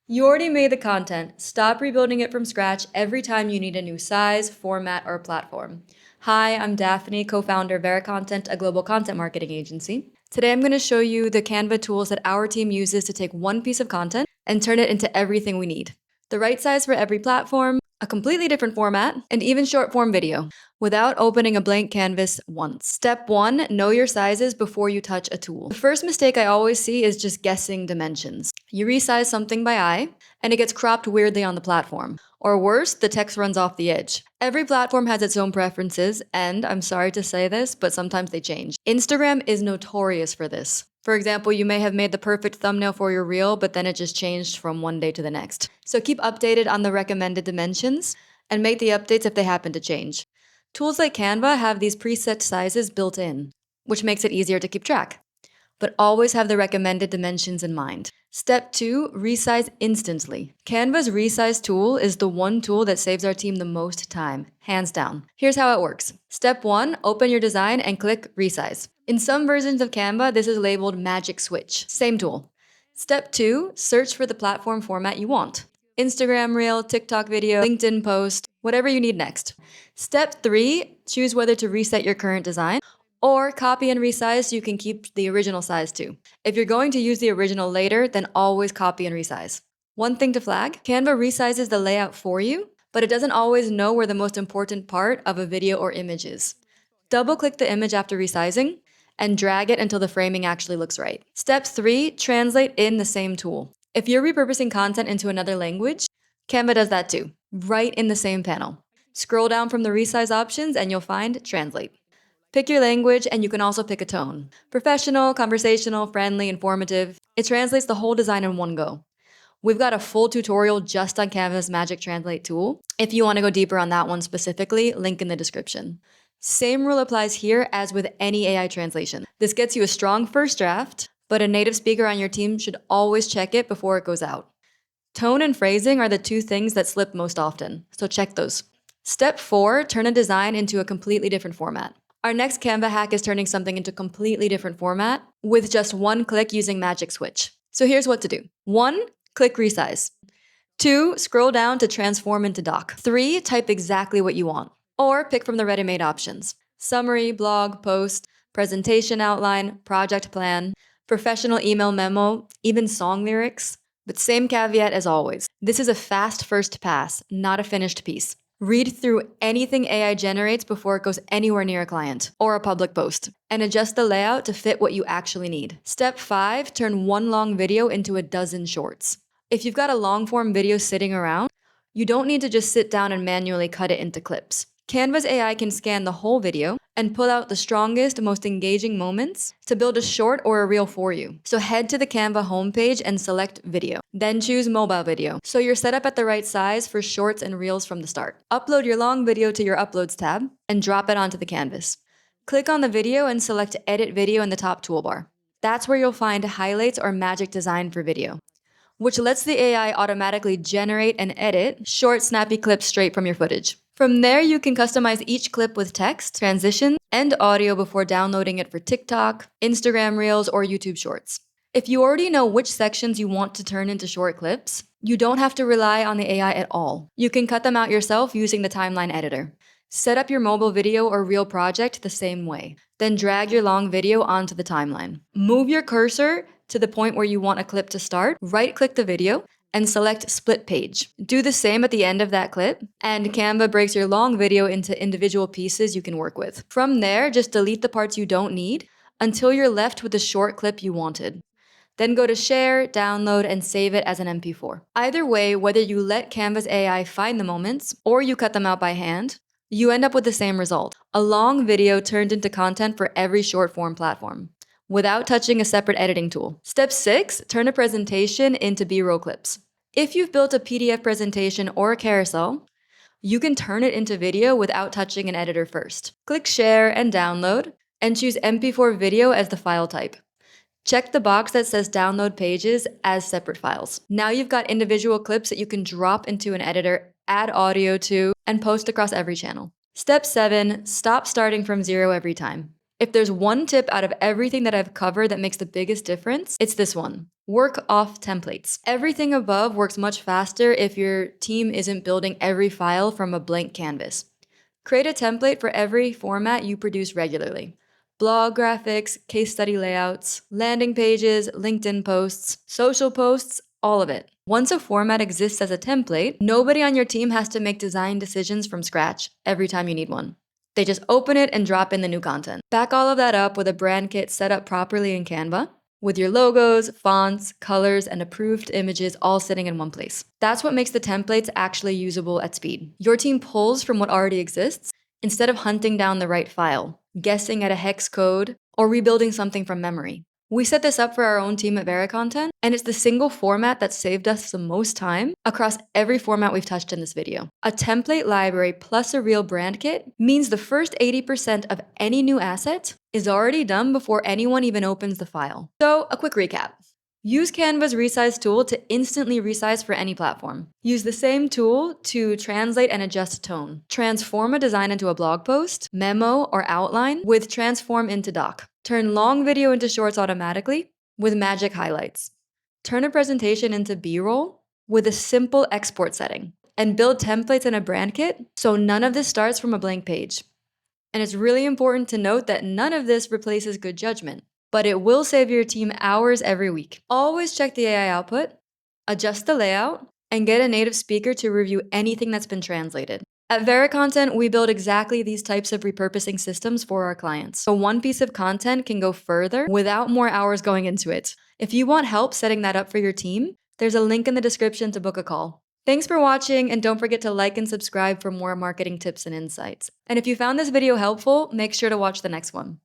You already made the content. Stop rebuilding it from scratch every time you need a new size, format, or platform. Hi, I'm Daphne, co-founder of VeraContent, a global content marketing agency. Today I'm going to show you the Canva tools that our team uses to take one piece of content and turn it into everything we need. The right size for every platform, a completely different format, and even short form video, without opening a blank canvas once. Step 1, know your sizes before you touch a tool. The first mistake I always see is just guessing dimensions. You resize something by eye, and it gets cropped weirdly on the platform. Or worse, the text runs off the edge. Every platform has its own preferences, and I'm sorry to say this, but sometimes they change. Instagram is notorious for this. For example, you may have made the perfect thumbnail for your reel, but then it just changed from one day to the next. So keep updated on the recommended dimensions and make the updates if they happen to change. Tools like Canva have these preset sizes built in, which makes it easier to keep track. But always have the recommended dimensions in mind. Step 2, resize instantly. Canva's resize tool is the one tool that saves our team the most time, hands down. Here's how it works. Step 1, open your design and click resize. In some versions of Canva, this is labeled magic switch, same tool. Step 2, search for the platform format you want. Instagram Reel, TikTok video, LinkedIn post, whatever you need next. Step 3, choose whether to reset your current design or copy and resize so you can keep the original size too. If you're going to use the original later, then always copy and resize. One thing to flag, Canva resizes the layout for you, but it doesn't always know where the most important part of a video or image is. Double-click the image after resizing and drag it until the framing actually looks right. Step 3, translate in the same tool. If you're repurposing content into another language, Canva does that too, right in the same panel. Scroll down from the resize options and you'll find translate. Pick your language, and you can also pick a tone. Professional, conversational, friendly, informative. It translates the whole design in one go. We've got a full tutorial just on Canva's Magic Translate tool. If you want to go deeper on that one specifically, link in the description. Same rule applies here as with any AI translation. This gets you a strong first draft, but a native speaker on your team should always check it before it goes out. Tone and phrasing are the two things that slip most often, so check those. Step 4, turn a design into a completely different format. Our next Canva hack is turning something into a completely different format with just one click using Magic Switch. So here's what to do. 1, click resize. 2, scroll down to transform into doc. 3, type exactly what you want. Or pick from the ready-made options. Summary, blog, post, presentation outline, project plan, professional email memo, even song lyrics. But same caveat as always. This is a fast first pass, not a finished piece. Read through anything AI generates before it goes anywhere near a client or a public post, and adjust the layout to fit what you actually need. Step 5, turn one long video into a dozen shorts. If you've got a long form video sitting around, you don't need to just sit down and manually cut it into clips. Canva's AI can scan the whole video and pull out the strongest, most engaging moments to build a short or a reel for you. So head to the Canva homepage and select video. Then choose mobile video, so you're set up at the right size for shorts and reels from the start. Upload your long video to your Uploads tab and drop it onto the canvas. Click on the video and select Edit Video in the top toolbar. That's where you'll find highlights or magic design for video, which lets the AI automatically generate and edit short, snappy clips straight from your footage. From there, you can customize each clip with text, transition, and audio before downloading it for TikTok, Instagram Reels, or YouTube Shorts. If you already know which sections you want to turn into short clips, you don't have to rely on the AI at all. You can cut them out yourself using the timeline editor. Set up your mobile video or reel project the same way. Then drag your long video onto the timeline. Move your cursor to the point where you want a clip to start, right-click the video, and select Split Page. Do the same at the end of that clip, and Canva breaks your long video into individual pieces you can work with. From there, just delete the parts you don't need until you're left with the short clip you wanted. Then go to Share, Download, and save it as an MP4. Either way, whether you let Canva's AI find the moments or you cut them out by hand, you end up with the same result: a long video turned into content for every short-form platform, without touching a separate editing tool. Step 6, turn a presentation into B-roll clips. If you've built a PDF presentation or a carousel, you can turn it into video without touching an editor first. Click Share and Download, and choose MP4 video as the file type. Check the box that says Download Pages as separate files. Now you've got individual clips that you can drop into an editor, add audio to, and post across every channel. Step 7, stop starting from zero every time. If there's one tip out of everything that I've covered that makes the biggest difference, it's this one. Work off templates. Everything above works much faster if your team isn't building every file from a blank canvas. Create a template for every format you produce regularly. Blog graphics, case study layouts, landing pages, LinkedIn posts, social posts, all of it. Once a format exists as a template, nobody on your team has to make design decisions from scratch every time you need one. They just open it and drop in the new content. Back all of that up with a brand kit set up properly in Canva, with your logos, fonts, colors, and approved images all sitting in one place. That's what makes the templates actually usable at speed. Your team pulls from what already exists instead of hunting down the right file, guessing at a hex code, or rebuilding something from memory. We set this up for our own team at Vericontent, and it's the single format that saved us the most time across every format we've touched in this video. A template library plus a real brand kit means the first 80% of any new asset is already done before anyone even opens the file. So, a quick recap. Use Canva's Resize tool to instantly resize for any platform. Use the same tool to translate and adjust tone. Transform a design into a blog post, memo, or outline with transform into doc. Turn long video into shorts automatically with magic highlights. Turn a presentation into B-roll with a simple export setting. And build templates in a brand kit so none of this starts from a blank page. And it's really important to note that none of this replaces good judgment, but it will save your team hours every week. Always check the AI output, adjust the layout, and get a native speaker to review anything that's been translated. At Vericontent, we build exactly these types of repurposing systems for our clients. So one piece of content can go further without more hours going into it. If you want help setting that up for your team, there's a link in the description to book a call. Thanks for watching, and don't forget to like and subscribe for more marketing tips and insights. And if you found this video helpful, make sure to watch the next one.